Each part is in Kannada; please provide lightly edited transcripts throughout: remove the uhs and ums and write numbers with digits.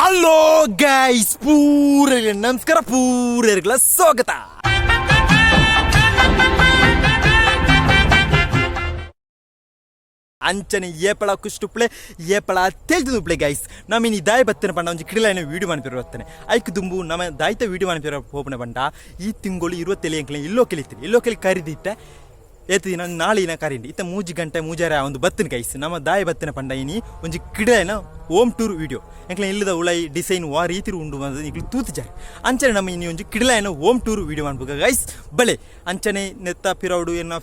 ಹಲೋ ಗೈಸ್, ಪೂರರಿಗೆ ನಮಸ್ಕಾರ, ಪೂರರಿಗಳ ಸ್ವಾಗತ. ಅಂಚನೆ ಏಪಳ ಕುಷ್ಟುಪ್ಲೆ ಏಪಳ ತೇಲ್ದುಪ್ಲೆ ಗೈಸ್. ನಮ್ಮೀನಿ ದಾಯ ಬತ್ತನೆ ಪಂಡ ಒಂಜಿ ಕಿಡಿಲೈನ ವೀಡಿಯೋ ಮನ್ಪಿರೋ ಬತ್ತನೆ ಐಕ್ ದುಂಬು ನಮ್ಮ ದಾಯ್ತ ವೀಡಿಯೋ ಮನ್ಪಿರೋ ಹೋಪನೆ ಪಂಡ ಈ ತಿಂಗಳು 27 ಅಂಕಲೆ ಇಲ್ಲೋ ಕೆಲಿ ಕರಿದಿತ್ತೆ ಏತು ದಿನ ನಾಳಿನ ಕರಿಂಡಿ ಇತ್ತ 3 ಗಂಟೆ ಮೂಜಾರ ಒಂದು ಬತ್ತನ ಗೈಸ್. ನಮ್ಮ ದಾಯ ಬತ್ತನೆ ಪಂಡ ಇನಿ ಒಂಜಿ ಕಿಡಿಲೈನ ಹೋಮ್ ಟೂರ್ ವೀಡಿಯೋ ಎಂಕ್ಲೆ ಇಲ್ಲದ ಉಳೈ ಡಿಸೈನ್ ವಾ ರೀತಿ ಉಂಡು ಬಂದ ನಿಕ್ಲು ತೂತಿಜಾರೆ. ಅಂಚನೆ ನಮ್ಮ ಇನಿ ಒಂಜಿ ಕಿಡಿಲೈನ ಹೋಮ್ ಟೂರ್ ವೀಡಿಯೋ ಮಾಡ್ಬೇಕು ಗೈಸ್. ಬಲೆ ಅಂಚನೆ ನೆತ್ತ ಪಿರೌಡು ಏನ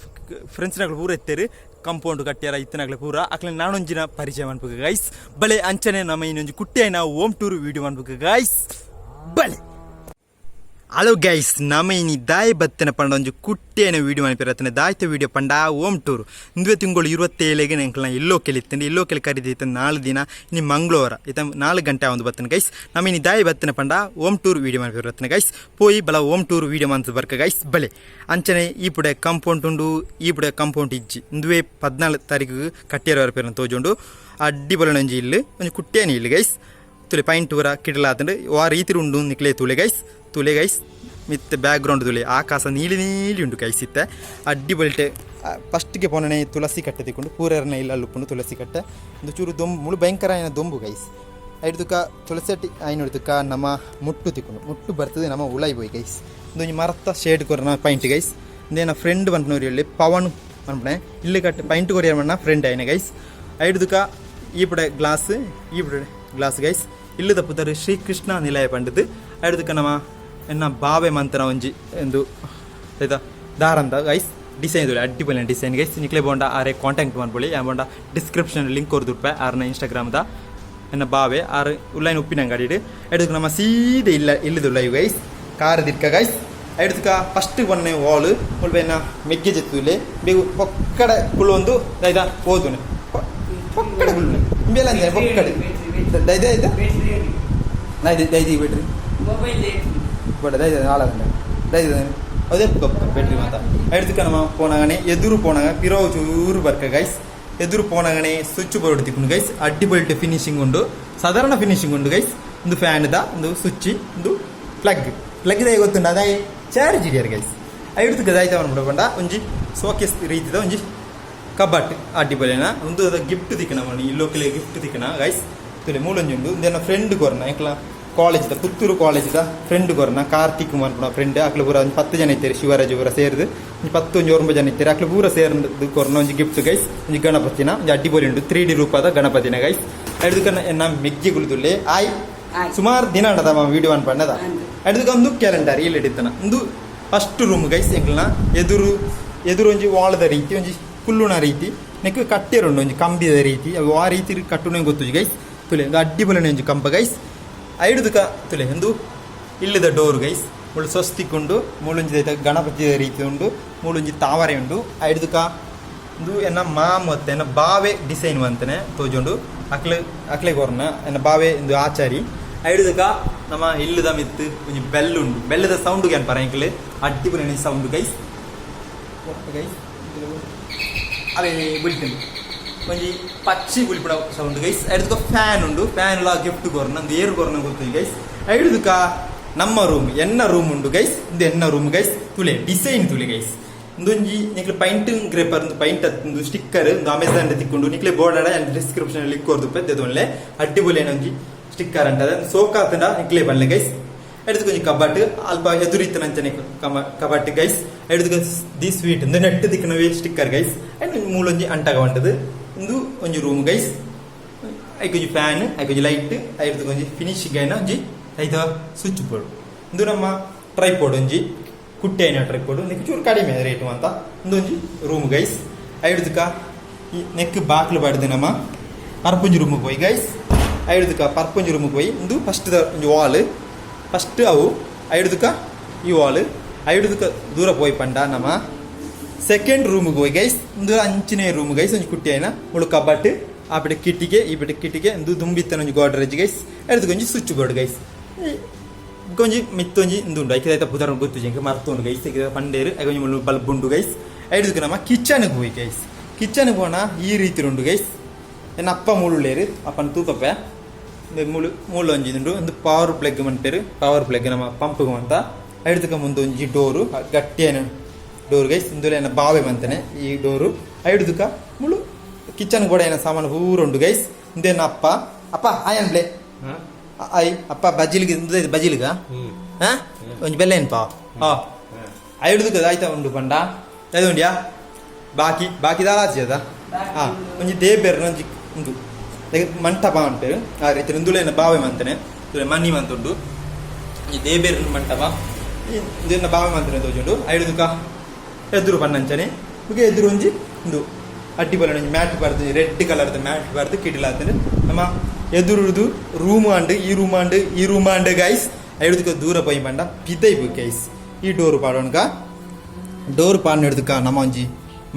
ಫ್ರೆಂಡ್ಸ್ನಾಗ್ಲು ಪೂರ ಎತ್ತೇರು ಕಂಪೌಂಡ್ ಕಟ್ಟ್ಯಾರ ಇತ್ತನಾಗ್ಲೆ ಪೂರ ಅಕ್ಲೆ ನಾನೊಂಜಿನ ಪರಿಚಯ ಮಾಡ್ಬೇಕು ಗೈಸ್. ಬಲೆ ಅಂಚನೆ ನಮ್ಮ ಇನ್ನೊಂಜಿ ಕುಟ್ಟಿಯನ ಹೋಮ್ ಟೂರ್ ವೀಡಿಯೋ ಮಾಡ್ಬೇಕು ಗೈಸ್. ಬಲೆ ಹಲೋ ಗೈಸ್, ನಮ್ಮ ಇನಿ ದಾಯ ಬತ್ತನೆ ಪಂಡ ಒಂಜಿ ಕುಟ್ಟಿಯನ ವೀಡಿಯೋ ಮನ್ಪಿರತ್ತನೆ ದಾಯ್ತ ವೀಡಿಯೋ ಪಂಡ ಹೋಮ್ ಟೂರ್. ಇಂದುವೆ ತಿಂಗಳು 27ಗೆ ನಂಗೆ ಎಲ್ಲೋ ಕೆಲಿ ಕರಿದೈತೆ 4 ದಿನ ಇನ್ನು ಮಂಗಳವಾರ ಇತ್ತ 4 ಗಂಟೆ ಒಂದು ಬತ್ತನೆ ಗೈಸ್. ನಮ್ಮ ಇನಿ ದಾಯ ಬತ್ತನೆ ಪಂಡ ಹೋಮ್ ಟೂರ್ ವೀಡಿಯೋ ಮನ್ಪಿರತ್ತನೆ ಗೈಸ್. ಪೋಯಿ ಬಲ ಹೋಮ್ ಟೂರ್ ವೀಡಿಯೋ ಮನ್ಸ ಬರ್ಕ ಗೈಸ್. ಬಲೆ ಅಂಚನೆ ಈ ಪುಡೆ ಕಂಪೌಂಡ್ ಉಂಡು, ಈ ಪುಡೆ ಕಂಪೌಂಡ್ ಇಜ್ಜಿ ಇಂದುವೆ 14 ತಾರೀಕು ಕಟ್ಟಿಯರ ಪೇರ ತೋಜುಂಡು ಅಡ್ಡಿ ಬಲ ಒಂಜಿ ಇಲ್ಲು ಒಂಜಿ ಕುಟ್ಟಿಯನ ಇಲ್ಲು ಗೈಸ್. ತುಲೆ ಪೈಂಟ್ ಊರ ಕಿಡಲಾತಂಡು ವಾ ರೀತಿ ಉಂಡು ನಿಕ್ಲೆ ತುಲೆ ಗೈಸ್ ಮಿತ್ತೆ ಬ್ಯಾಕ್ ಗ್ರೌಂಡ್ ತುಳಿ ಆಕಾಶ ನೀಲಿ ಉಂಟು ಗೈಸ್. ಇತ್ತೆ ಅಡ್ಡಿ ಬಲ್ಟೆ ಫಸ್ಟ್ಗೆ ಪೋನೇ ತುಳಸಿ ಕಟ್ಟೆ ತಿಕ್ಕೊಂಡು ಪೂರನ ಇಲ್ಲ ಉಪ್ಪುಂಡು ತುಳಸಿ ಕಟ್ಟೆ ಒಂದು ಚೂರು ದೊಂಬು ಮುಳು ಭಯಂಕರ ಆಯ್ನ ದೊಂಬು ಗೈಸ್. ಐಡ್ದುಕ ತುಳಸಿ ಅಟ್ಟಿ ಐನೊಡ್ದುಕ ನಮ್ಮ ಮುಟ್ಟು ತಿಕ್ಕೊಂಡು ಮುಟ್ಟು ಬರ್ತದೆ ನಮ್ಮ ಉಳೈ ಬೋಯ್ ಗೈಸ್. ಒಂದು ಮರತ್ತ ಶೇಡ್ ಕೊರ ಪೈಂಟ್ ಗೈಸ್. ಇಂದೇನ ಫ್ರೆಂಡ್ ಬಂಟ್ನವ್ರು ಹೇಳಿ ಪವನ್ ಅನ್ಪಣೆ ಇಲ್ಲಿ ಕಟ್ಟೆ ಪೈಂಟ್ ಕೊರಿಯರ್ ಮಣ್ಣ ಫ್ರೆಂಡ್ ಆಯ್ನ ಗೈಸ್. ಐಡ್ದುಕ ಈ ಪುಡೆ ಗ್ಲಾಸ್ ಈ ಪುಡೆ ಗ್ಲಾಸ್ ಗೈಸ್. ಇಲ್ಲದ ಪುದರ್ ಶ್ರೀಕೃಷ್ಣ ನಿಲಯ ಪಂಡದು ಐಡ್ದುಕ ನಮ್ಮ ಎನ್ನ ಬಾವೆ ಮಂತನ ಒಂಜಿ ಎಂದು ಆಯ್ತಾ ದಾರಂದ ಗೈಸ್. ಡಿಸೈನ್ ಅಡ್ಡಿಪೊಲಿನ ಡಿಸೈನ್ ಗೈಸ್. ನಿಕ್ಲೆ ಬೋಂಡ ಆರೆ ಕಾಂಟ್ಯಾಕ್ಟ್ ಮಾಡ್ಕೊಳ್ಳಿ. ಆ ಬೋಂಡ ಡಿಸ್ಕ್ರಿಪ್ಷನ್ ಲಿಂಕ್ ಕೊರ್ದುರ್ಪೆ ಆರ್ನ ಇನ್ಸ್ಟಾಗ್ರಾಮ್ದ ಎನ್ನ ಬಾವೆ ಆರು ಉಳ್ಳೈನ ಉಪ್ಪಿನ ಅಂಗಡಿ ಎಡ್ದಕ್ಕೆ ನಮ್ಮ ಸೀದೆ ಇಲ್ಲದು ಲೈವ್ ಗೈಸ್ ಕಾರ್ ದಿಕ್ಕ ಗೈಸ್. ಎಡ್ದಕ್ಕ ಫಸ್ಟ್ ಬನ್ನೆ ವಾಲ್ ಮುಳ್ಬೇನ ಮೆಗ್ಗೆ ಜೆತ್ತುಲೆ ಬೇಗ ಪೊಕ್ಕಡೆ ಕುಳ್ಳೊಂದು ಆಯ್ತಾ ಓದುನೆ ಪೊಕ್ಕಡೆ ಕುಳ್ಳು ಬೇಲ ಪೊಕ್ಕಡೆ ದೈದ ದೈದಿ ಬಿಡ್ರಿ ಬಟ್ ದೈದ ನಾಳೆ ದೈದ ಅದೇ ಬೆಟ್ರಿ ಮಾತಾ ಎಡ್ದಕ್ಕ ನಮ್ಮ ಪೋನಾಗಣೆ ಎದುರು ಪೋನಾಗ ಪಿರೋ ಚೂರು ಬರ್ಕ ಗೈಸ್. ಎದುರು ಪೋನಾಗಣೆ ಸ್ವಿಚ್ ಬೋರ್ಡ್ ತಿಕ್ಕೊಂಡು ಗೈಸ್. ಅಡ್ಡಿ ಬಲ್ಟ್ ಫಿನಿಶಿಂಗ್ ಉಂಡು, ಸಾಧಾರಣ ಫಿನಿಶಿಂಗ್ ಉಂಡು ಗೈಸ್. ಒಂದು ಫ್ಯಾನ್ದ ಒಂದು ಸ್ವಿಚ್ ಒಂದು ಪ್ಲಗ್ ದ ಗೊತ್ತುಂಡು ಅದೇ ಚಾರ್ಜ್ ಇಡಿಯರ್ ಗೈಸ್. ಐಡ್ದಕ್ಕೆ ದಾಯ್ತ ಬಂಡ ಒಂಜಿ ಸೋಕೇಸ್ ರೀತಿದ ಒಂಜಿ ಕಬಾಟ್ ಅಡ್ಡಿ ಬಲೇನ ಒಂದು ಅದ ಗಿಫ್ಟ್ ತಿಕ್ಕನ ಮನಿ ಇಲ್ಲೋಕಲೆ ಗಿಫ್ಟ್ ತಿಕ್ಕನ ಗೈಸ್. ತುಲೆ ಮೂಲೊಂಜಿ ಉಂಡು ಇಂದೇನ ಫ್ರೆಂಡ್ ಕೊರ್ನ ಎಂಕ್ಲ ಕಾಲೇಜ್ದ ಪುತ್ತೂರು ಕಾಲೇಜ್ದ ಫ್ರೆಂಡ್ ಕೊರ್ನ ಕಾರ್ತಿಕ್ ಮನ್ಪುನ ಫ್ರೆಂಡ್ ಅಕ್ಲು ಪೂರ ಒಂದು 10 ಜನ ಇತ್ತೇರಿ ಶಿವರಾಜ್ ಪೂರ ಸೇರಿದು 19 ಜನ ಇತ್ತೇರಿ ಅಕ್ಲು ಪೂರ ಸೇರ್ದು ಕೊರ್ನ ಒಂಜಿ ಗಿಫ್ಟ್ ಗೈಸ್. ಒಂಜಿ ಗಣಪತಿನ ಒಂಜಿ ಅಡ್ಡಿಬೋಲಿ ಉಂಡು 3D ರೂಪದ ಗಣಪತಿನ ಗೈಸ್. ಎಡ್ದುಕ ಎನ್ನ ಮೆಗ್ಗಿ ಗುಳಿದುಲ್ಲೆ ಆಯ್ ಸುಮಾರು ದಿನ ಆಡದ ವೀಡಿಯೋ ಅನ್ಪಣ್ಣದ. ಎಡ್ದುಕ ಒಂದು ಕ್ಯಾಲೆಂಡರ್ ಇಲ್ಲಿ ಇಡಿತಾನ ಒಂದು ಫಸ್ಟ್ ರೂಮ್ ಗೈಸ್. ಎಂಕ್ಲನ ಎದುರು ಒಂಜಿ ವಾಳದ ರೀತಿ ಒಂಜಿ ಕುಲ್ಲುಣ ರೀತಿ ನೆಕ್ ಕಟ್ಟೆರುಂಡು ಒಂಜಿ ಕಂಬಿದ ರೀತಿ ಆ ರೀತಿ ಕಟ್ಟುನೇ ಗೊತ್ತು ಗೈಸ್. ತುಲೆ ಒಂದು ಅಡ್ಡಿಬೋಲಿನ ಒಂಜಿ ಕಂಬ ಗೈಸ್. ಐಡುದಕ ತುಲೆ ಒಂದು ಇಲ್ಲದ ಡೋರ್ ಗೈಸ್. ಮುಳು ಸ್ವಸ್ತಿಕ್ಕೊಂಡು ಮೂಲೊಂಜಿ ಗಣಪತಿಯ ರೀತಿ ಉಂಡು, ಮೂಲೊಂಜಿ ತಾವರೆ ಉಂಡು. ಐಡುದಕ ಒಂದು ಎನ್ನ ಮತ್ತೆ ಎನ್ನ ಬಾವೆ ಡಿಸೈನ್ ಅಂತನೆ ತೋಜುಂಡು ಅಕ್ಲೆ ಕೊರ್ನ ಎನ್ನ ಬಾವೆ ಒಂದು ಆಚಾರಿ. ಐಡುದಕ ನಮ್ಮ ಇಲ್ಲದ ಮಿತ್ತು ಒಂಜಿ ಬೆಲ್ ಉಂಡು, ಬೆಲ್ಲದ ಸೌಂಡ್ ಏನ್ ಪರ ಎಂಕ್ಲೆ ಅಡ್ಡಿಬೋಲಿನ ಸೌಂಡ್ ಗೈಸ್. ಅದೇ ಬಿಳ್ತೀನಿ ಒಂಜಿ ಪಚ್ಚಿ ಬುಲ್ಪುಡ ಸೌಂಡ್ ಗೈಸ್. ಐಡುದಕ ಫ್ಯಾನ್ ಉಂಡು, ಫ್ಯಾನ್ ಎಲ್ಲ ಗಿಫ್ಟ್ ಕೊರ್ನ ಒಂದು ಏರು ಕೊರ್ನ ಗೊತ್ತು ಗೈಸ್. ಐಡುದಕ ನಮ್ಮ ರೂಮ್ ಎನ್ನ ರೂಮ್ ಉಂಡು ಗೈಸ್. ಇದು ಎನ್ನ ರೂಮ್ ಗೈಸ್. ತುಲೆ ಡಿಸೈನ್ ತುಲೆ ಗೈಸ್. ಒಂದೊಂಜಿ ನಿಕ್ಲೆ ಪೈಂಟ್ ಗ್ರೇಪರ್ ಒಂದು ಪೈಂಟ್ ಒಂದು ಸ್ಟಿಕ್ಕರ್ ಒಂದು ಅಮೆಝಾನ್ ತಿಕ್ಕೊಂಡು ನಿಕ್ಲೆ ಬೋರ್ಡ್ ಆಡ ಡಿಸ್ಕ್ರಿಪ್ಷನ್ ಲಿಂಕ್ ಕೊರ್ದು ಪೆದ್ದೊಂಡ್ಲೆ ಅಡ್ಡಿಬೋಲಿನ ಒಂಜಿ ಸ್ಟಿಕ್ಕರ್ ಅಂಟದ ಸೋಕಾತಂಡ ನಿಕ್ಲೆ ಬನ್ಲೆ ಗೈಸ್. ಎಡ್ದಕ್ಕೆ ಒಂಜಿ ಕಬಾಟ್ ಅಲ್ಪ ಎದುರಿತ್ತನಂಚನೆ ಕಬಾಟ್ ಗೈಸ್. ಎಡ್ದಕ್ಕೆ ದಿ ಸ್ವೀಟ್ ಒಂದು ನೆಟ್ ದಿಕ್ಕನವೇ ಸ್ಟಿಕ್ಕರ್ ಗೈಸ್. ಅಂಡ್ ಮೂಲೊಂಜಿ ಅಂಟಗ ಉಂಟದು ಒಂದು ಒಂಜಿ ರೂಮ್ ಗೈಸ್. ಐಕೊಂಜಿ ಫ್ಯಾನ್ ಐಕೊಂಜಿ ಲೈಟ್ ಐದಕ್ಕೆ ಒಂಜಿ ಫಿನಿಶಿಂಗ್ ಐನ ಒಂಜಿ ಐದ ಸ್ವಿಚ್ ಬೋರ್ಡ್. ಇದು ನಮ್ಮ ಟ್ರೈಪೋಡ್ ಒಂಜಿ ಕುಟ್ಟೆ ಐನ ಟ್ರೈಪೋಡ್ ನೆಕ್ ಚೂರು ಕಡಿಮೆ ರೇಟು ಅಂತ ಒಂದೊಂಜಿ ರೂಮ್ ಗೈಸ್. ಐದಕ್ಕ ಈ ನೆಕ್ ಬಾಕ್ಲು ಬಾಡ್ದು ನಮ್ಮ ಪರ್ಪುಂಜಿ ರೂಮಿಗೆ ಹೋಯ್ ಗೈಸ್. ಐದಕ್ಕ ಪರ್ಪುಂಜಿ ರೂಮಿಗೆ ಹೋಯ್ ಒಂದು ಫಸ್ಟ್ ಒಂಜಿ ವಾಲ್ ಫಸ್ಟ್ ಅವು ಐದಕ್ಕ ಈ ವಾಲ್ ಐದಕ್ಕ ದೂರ ಹೋಯ್ ಪಂಡ ನಮ್ಮ ಸೆಕೆಂಡ್ ರೂಮಿಗೆ ಹೋಯ್ ಗೈಸ್. ಒಂದು ಅಂಚಿನ ರೂಮ್ ಗೈಸ್. ಒಂಜಿ ಕುಟ್ಟಿ ಐನ ಮುಳು ಕಬಾಟ್ ಆ ಬಿಡ ಕಿಟ್ಟಿಗೆ ಈ ಬಿಡ ಕಿಟ್ಟಿಗೆ ಒಂದು ದುಂಬಿತ್ತನ ಒಂಜಿ ಗೋಡ್ರೇಜ್ ಗೈಸ್. ಐದಕ್ಕೆ ಒಂಜಿ ಸ್ವಿಚ್ ಬೋರ್ಡ್ ಗೈಸ್. ಕೊಂಜಿ ಮಿತ್ತೊಂಜಿ ಇಂದುಂಡು ಐಕ್ಯದಾಯ್ತ ಪುದರ ಗೊತ್ತು ಜಂಗೆ ಮರ್ತುಂಡು ಗೈಸ್. ಪಂಡೇರು ಐಕೊಂಜಿ ಮುಳ್ಳು ಬಲ್ಬ್ ಉಂಡು ಗೈಸ್. ಐದಕ್ಕೆ ನಮ್ಮ ಕಿಚನ್ಗೆ ಹೋಯ್ ಗೈಸ್. ಕಿಚನ್ಗೆ ಹೋಣ ಈ ರೀತಿ ಉಂಡು ಗೈಸ್. ಎನ್ನ ಅಪ್ಪ ಮುಳ್ಳುಳ್ಳೇರು ಅಪ್ಪನ ತೂಕಪ್ಪೆ இந்த ಮೂಲ ಒಂಜಿ ಉಂಡು ಒಂದು ಪವರ್ ಪ್ಲಗ್ ಮಂಟೇರು ಪವರ್ ಪ್ಲಗ್ ನಮ್ಮ ಪಂಪ್ಗೆ ಅಂತ ಐಡ್ದಕ್ಕ ಮುಂದೆ ಒಂಜಿ ಡೋರು ಗಟ್ಟಿಯನ ಡೋರ್ ಗೈಸ್ ಇಂದುಲೇನ ಬಾವೆ ಮಂತನೆ ಈ ಡೋರು ಐಡ್ದಕ್ಕ ಮುಳು ಕಿಚನ್ ಕೂಡ ಏನ ಸಾಮಾನು ಪೂರುಂಡು ಗೈಸ್ ಇಂದೇನ ಅಪ್ಪ ಆಯನ್ ಬ್ಲೇ ಐ ಅಪ್ಪ ಬಜಿಲಿಗೆ ಬಜಿಲಿಗ ಒಂಜಿ ಬೆಲ್ಲ ಏನ್ಪಾ ಐಡ್ದಕ್ಕ ಆಯ್ತಾ ಉಂಡು ಪಂಡ ಅದು ಉಂಡ್ಯಾ ಬಾಕಿ ದಾಲಾಚಿ ಅದ ಒಂಜಿ ದೇಬೇರ್ ಒಂಜಿ ಉಂದು ಮಂಟಪ ಅಂಟೇರು ಆ ರೀತಿ ಇಂದುಲೇನ ಬಾವೆ ಮಂತನೆ ಮಣ್ಣಿ ಮಂತುಂಡು ಈ ದೇಬೇರ್ ಮಂಟಪ ಇದನ್ನ ಬಾವೆ ಮಂತನೆ ತೋಜುಂಡು ಐಡುದುಕ ಎದುರು ಪನ್ನಂಚನೆ ಮುಗೆ ಎದುರು ಒಂಜಿ ಒಂದು ಅಡ್ಡಿ ಬಲ ಒಂಜಿ ಮ್ಯಾಟ್ ಬರ್ದು ರೆಡ್ ಕಲರ್ದ ಮ್ಯಾಟ್ ಬರ್ದು ಕಿಡಿಲಾತನೆ ನಮ್ಮ ಎದುರುದು ರೂಮ್ ಅಂಡ್ ಈ ರೂಮ್ ಅಂಡ್ ಗೈಸ್ ಐಡುದುಕ ದೂರ ಪೋಯಿ ಪಂಡ ಪಿದೈಬು ಗೈಸ್ ಈ ಡೋರ್ ಪಾಡೋನ್ಗ ಡೋರ್ ಪಾಡ್ನ ಹಿಡ್ದುಕ ನಮ್ಮ ಒಂಜಿ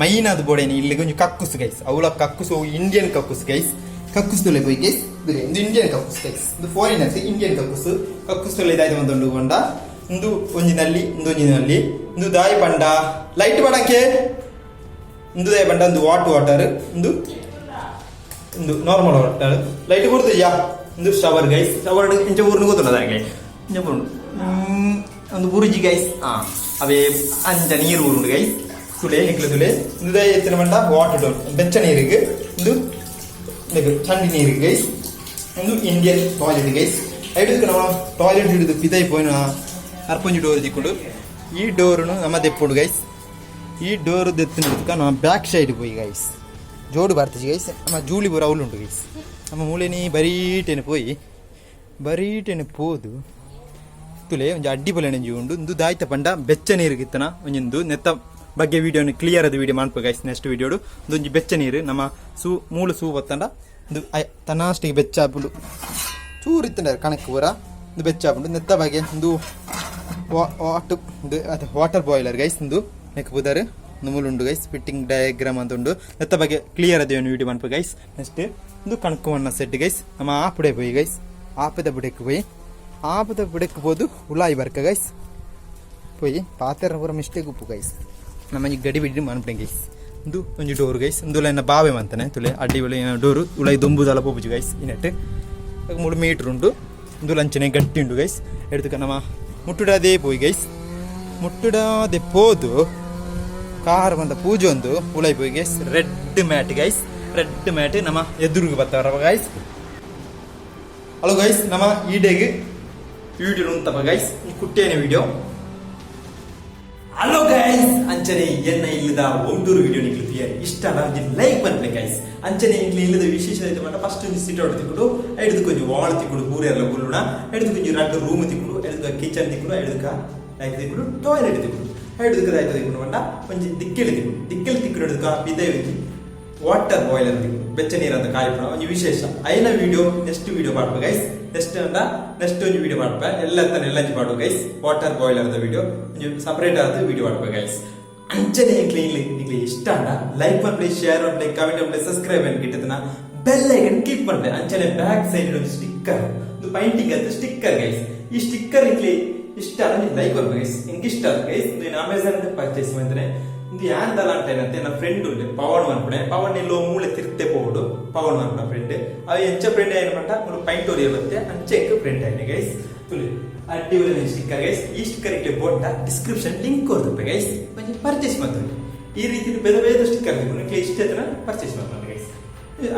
ಮೈನ್ ಅದು ಬೋಡೇನಿ ಇಲ್ಲಿ ಒಂಜಿ ಕಕ್ಕುಸ್ ಗೈಸ್ ಅವಳ ಕಕ್ಕುಸ್ ಇಂಡಿಯನ್ ಕಕ್ಕುಸ್ ಗೈಸ್ ಕಕ್ಕುಸ್ ತೊಲೆ ಪೋಯಿ ಗೈಸ್ ಇದು ಇಂಡಿಯನ್ ಕಕ್ಕುಸ್ ಗೈಸ್ ಇದು ಫಾರಿನರ್ಸ್ ಇಂಡಿಯನ್ ಕಕ್ಕುಸ್ ತೊಲೆ ಇದಾಯ್ತು ಒಂದು ಕೊಂಡ ಇಂದು ಒಂಜಿನಲ್ಲಿ ಒಂದೊಂಜಿನಲ್ಲಿ ಇಂದು ದಾಯಿ ಬಂಡ ಲೈಟ್ ಬಡಕ್ಕೆ ಇಂದು ದಾಯಿ ಬಂಡ ಒಂದು ವಾಟರ್ ಇಂದು ನಾರ್ಮಲ್ ವಾಟರ್ ಲೈಟ್ ಕೊಡ್ತೀಯಾ ಇಂದು ಶವರ್ ಗೈಸ್ ಶವರ್ ಇಂಚ ಊರ್ನ ಗೊತ್ತಲ್ಲ ಅದಾಗೆ ಇಂಚ ಒಂದು ಬುರುಜಿ ಗೈಸ್ ಅವೇ ಅಂಚ ನೀರು ಊರುಂಡು ಗೈಸ್ ತುಳೆ ಹೆಗ್ಲು ತುಳೆ ಇಂದು ದಾಯಿ ಎತ್ತಿನ ಬಂಡ ವಾಟರ್ ಡೋರ್ ಬೆಚ್ಚ ನೀರಿಗೆ ಇಂದು ಚಂಡಿ ನೀರಿಗೆ ಗೈಸ್ ಒಂದು ಇಂಡಿಯನ್ ಟಾಯ್ಲೆಟ್ ಗೈಸ್ ಐದು ನಾವು ಟಾಯ್ಲೆಟ್ ಹಿಡಿದು ಪಿದೈ ಪೋಯಿನ ಅರ್ಪಂಜಿ ಡೋರ್ ತಿಕ್ಕೊಂಡು ಈ ಡೋರ್ನು ನಮ್ಮ ದೆಪ್ಪುಡು ಗೈಸ್ ಈ ಡೋರ್ ದೆತ್ತಿನ ನಮ್ಮ ಬ್ಯಾಕ್ ಸೈಡ್ ಪೋಯಿ ಗೈಸ್ ಜೋಡು ಬರ್ತದೆ ಗೈಸ್ ನಮ್ಮ ಜೂಲಿ ಬರೋ ಅವಳು ಉಂಟು ಗೈಸ್ ನಮ್ಮ ಮೂಲೆನಿ ಬರೀಟೇನೆ ಪೋದು ತುಲೆ ಒಂಜಿ ಅಡ್ಡಿ ಬಲೆಣಂಜಿ ಉಂಡು ಇಂದು ದಾಯ್ತ ಪಂಡ ಬೆಚ್ಚ ನೀರಿಗಿತ್ತನ ಒಂಜೊಂದು ನೆತ್ತ ಬಗ್ಗೆ ವಿಡಿಯೋನ ಕ್ಲಿಯರ್ ಆದ ವಿಡಿಯೋ ಮಾಡ್ಬೇಕು ಗೈಸ್ ನೆಕ್ಸ್ಟ್ ವಿಡಿಯೋಡು ಒಂದೊಂಜಿ ಬೆಚ್ಚ ನೀರು ನಮ್ಮ ಮೂಲು ಬತ್ತಂಡ ಒಂದು ತನ್ನಾಷ್ಟಿಗೆ ಬೆಚ್ಚ ಹಾಕೊಂಡು ಚೂರು ಇತ್ತಂಡ ಕಣಕ್ಕೆ ಪೂರ ಒಂದು ಬೆಚ್ಚ ಹಾಕೊಂಡು ನೆತ್ತ ಬಗ್ಗೆ ಒಂದು ವಾಟರ್ ಬಾಯ್ಲರ್ ಗೈಸ್ ಒಂದು ನೆಕ್ ಬುದರ್ ಒಂದು ಮೂಲುಂಡು ಗೈಸ್ ಫಿಟ್ಟಿಂಗ್ ಡಯಾಗ್ರಾಮ್ ಅಂತ ಉಂಡು ನೆತ್ತ ಬಗ್ಗೆ ಕ್ಲಿಯರ್ ಆದ ವಿಡಿಯೋ ಮಾಡ್ಬೇಕು ಗೈಸ್ ನೆಕ್ಸ್ಟ್ ಒಂದು ಕಣಕು ಮಣ್ಣ ಸೆಟ್ ಗೈಸ್ ನಮ್ಮ ಆಪುಡೆ ಪೋಯಿ ಗೈಸ್ ಆಪದ ಬುಡಕ್ಕೆ ಹೋದು ಉಲಾಯಿ ಬರ್ಕ ಗೈಸ್ ಪೋಯಿ ಪಾತ್ರ ಪೂರ ಮಿಸ್ಟೇಕ್ ಉಪ್ಪು ಗೈಸ್ ನಮ್ಮ ಗಡಿ ಬಿಡಿ ಮಾಡ್ಬಿಟ್ಟೆ ಗೈಸ್ ಒಂದು ಒಂಜಿ ಡೋರ್ ಗೈಸ್ ಒಂದು ಲೈನ ಬಾವೆ ಮಂತಾನೆ ತುಲೆ ಅಡ್ಡಿ ಬಳಿ ಡೋರು ಉಳೈ ದುಂಬುದಲ್ಲ ಪೋಪುಜಿ ಗೈಸ್ ಇನ್ನೆಟ್ಟು 3 ಮೀಟ್ರ್ ಉಂಡು ಒಂದು ಲಂಚನೆ ಗಟ್ಟಿ ಉಂಡು ಗೈಸ್ ಎಡ್ದುಕ ನಮ್ಮ ಮುಟ್ಟುಡಾದೇ ಪೋಯಿ ಗೈಸ್ ಮುಟ್ಟುಡಾದೆ ಪೋದು ಕಾರ್ ಬಂದ ಪೂಜೆ ಒಂದು ಉಳೈ ಪೋಯಿ ಗೈಸ್ ರೆಡ್ ಮ್ಯಾಟ್ ನಮ್ಮ ಎದುರಿಗೆ ಬರ್ತಾರ ಗೈಸ್ ಹಲೋ ಗೈಸ್ ನಮ್ಮ ಈ ಡೇಗೆ ವಿಡಿಯೋ ಉಂಟಪ್ಪ ಗೈಸ್ ಈ ಕುಟ್ಟೇನೆ ವಿಡಿಯೋ ಹಲೋ ಗೈಸ್ ಅಂಚನೆ ಎನ್ನ ಇಲ್ಲದ ಒಂಟೂರು ವಿಡಿಯೋ ನಿಕ್ಲಿಯ ಇಷ್ಟ ಲೈಕ್ ಬಂದ್ರೆ ಗೈಸ್ ಅಂಚನೆ ಇಲ್ಲದ ವಿಶೇಷ ಫಸ್ಟ್ ಸಿಟ್ ಔಟ್ ತಿಕ್ಕೊಂಡು ಐದು ಕೊಂಚ ವಾಲ್ ತಿಕ್ಕೊಂಡು ಪೂರೆಲ್ಲ ಗುಲ್ಲುಣ ಐದು ಕೊಂಚ 2 ರೂಮ್ ತಿಕ್ಕೊಂಡು ಐದು ಕಿಚನ್ ತಿಕ್ಕೊಂಡು ಐದು ಲೈಕ್ ತಿಕ್ಕೊಂಡು ಟಾಯ್ಲೆಟ್ ತಿಕ್ಕೊಂಡು ಐದು ಆಯ್ತು ತಿಕ್ಕೊಂಡು ಬಂಡ ಒಂಜಿ ದಿಕ್ಕೆಲಿ ತಿಕ್ಕೊಂಡು ಹಿಡಿದು ಬಿದ್ದೆ ವಾಟರ್ ಬಾಯ್ಲರ್ ತಿಕ್ಕೊಂಡು ಬೆಚ್ಚ ನೀರಂತ ಕಾಯಿಪಣ ಒಂದು ವಿಶೇಷ ಐನ ವಿಡಿಯೋ ನೆಕ್ಸ್ಟ್ ವಿಡಿಯೋ ಮಾಡ್ಬೇಕು ಗೈಸ್ ನೆಕ್ಸ್ಟ್ ಒಂದು ವಿಡಿಯೋ ಮಾಡ್ಪ ಎಲ್ಲ ಮಾಡುವ guys water boiler video separate ಆದ ವಿಡಿಯೋ ಮಾಡ್ಬೇಕು ಗೈಸ್ ಅಂಚನೆ ನಿಮಗೆ ಇಷ್ಟ ಲೈಕ್ ಮಾಡ್ಲಿ ಶೇರ್ ಮಾಡ್ಲಿ ಕಮೆಂಟ್ ಮಾಡ್ಲಿ ಸಬ್ಸ್ಕ್ರೈಬ್ ಅಂತ ಗಿಟ್ಟದನ್ನ ಬೆಲ್ ಐಕನ್ ಕ್ಲಿಕ್ ಮಾಡ್ಲಿ ಅಂಚನೆ ಬ್ಯಾಕ್ ಸೈಡ್ ಒಂದು ಸ್ಟಿಕ್ಕರ್ ಒಂದು ಪೈಂಟಿಂಗ್ ಅಂತ ಸ್ಟಿಕ್ಕರ್ ಗೈಸ್ ಈ ಸ್ಟಿಕ್ಕರ್ ಇಷ್ಟ ಲೈಕ್ ಮಾಡ್ಬೇಕು ಗೈಸ್ ನಿಮ್ಗೆ ಇಷ್ಟ ಗೈಸ್ ನೀನು ಅಮೆಝಾನ್ ಅಂತ ಪರ್ಚೇಸ್ ಮಾಡಿದ್ರೆ ಇದು ಯಾಂದಲ್ಲ ಅಂತ ಏನಂತೆ ನನ್ನ ಫ್ರೆಂಡ್ ಉಂಟು ಪವನ್ ಎಲ್ಲೋ ಮೂಳೆ ತಿರ್ತೆ ಪೋಡು ಪವನ್ ಅನ್ಪಡ ಫ್ರೆಂಡ್ ಅವು ಎಂಚ ಫ್ರೆಂಡ್ ಏನು ಪಂಟ ಒಂದು ಪೈಂಟೋರಿಯಲ್ ಬರುತ್ತೆ ಅಂಚೆಕ್ ಫ್ರೆಂಡ್ ಆಯ್ತು ಗೈಸ್ ತುಳಿ ಅಡ್ಡಿ ಸ್ಟಿಕ್ಕರ್ ಗೈಸ್ ಈ ಸ್ಟಿಕ್ಕರ್ ಇಕ್ಕೆ ಬೋಟ ಡಿಸ್ಕ್ರಿಪ್ಷನ್ ಲಿಂಕ್ ಕೊಡ್ತಪ್ಪ ಗೈಸ್ ಪರ್ಚೇಸ್ ಮಾಡ್ತಾರೆ ಈ ರೀತಿ ಬೇರೆ ಸ್ಟಿಕ್ಕರ್ ನಿಮಗೆ ಇಷ್ಟ ಹತ್ರ ಪರ್ಚೇಸ್ ಮಾಡ್ತಾರೆ ಗೈಸ್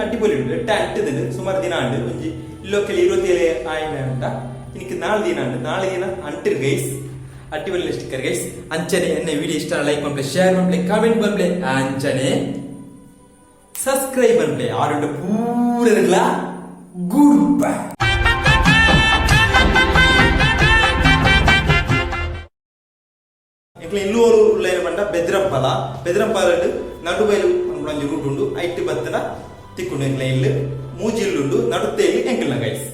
ಅಡ್ಡಿಪೊಲಿ ಉಂಟು ಟ್ಯಾಂಟ್ ಸುಮಾರು ದಿನ ಅಂಡು ಒಂಜಿ ಇಲ್ಲೋಕೆಲ್ಲ 27 ಆಯ್ನ ಉಂಟ ಇನ್ನಕ್ಕೆ ನಾಳೆ ದಿನ ಅಂಟಿರ್ ಗೈಸ್ ಅಡ್ಡಿಪೊಲಿ ಸ್ಟಿಕ್ಕರ್ ಗೈಸ್ ಅಂಚನೆ ಎನ್ನ ವಿಡಿಯೋ ಇಷ್ಟ ಲೈಕ್ ಮಾಡ್ಲಿ ಶೇರ್ ಮಾಡ್ಲಿ ಕಮೆಂಟ್ ಮಾಡ್ಲಿ ಅಂಚನೆ ಸಬ್ಸ್ಕ್ರೈಬ್ ಮಾಡ್ಲಿ ಆರು ಪೂರ ಗುಡ್ ಬೈ ಇನ್ನೂರು ಉಳ್ಳೇನು ಬಂಡ ಬೆದ್ರಂಪಾಲ ನಡುಬೈಲು ರೂಟ್ ಉಂಡು ಐಟ್ ಬತ್ತನ ತಿಕ್ಕೊಂಡು ಇಲ್ಲು ಮೂಜಿ ಇಲ್ಲು ನಡುತ್ತೆ ಎಂಕಲ್ನ ಗೈಸ್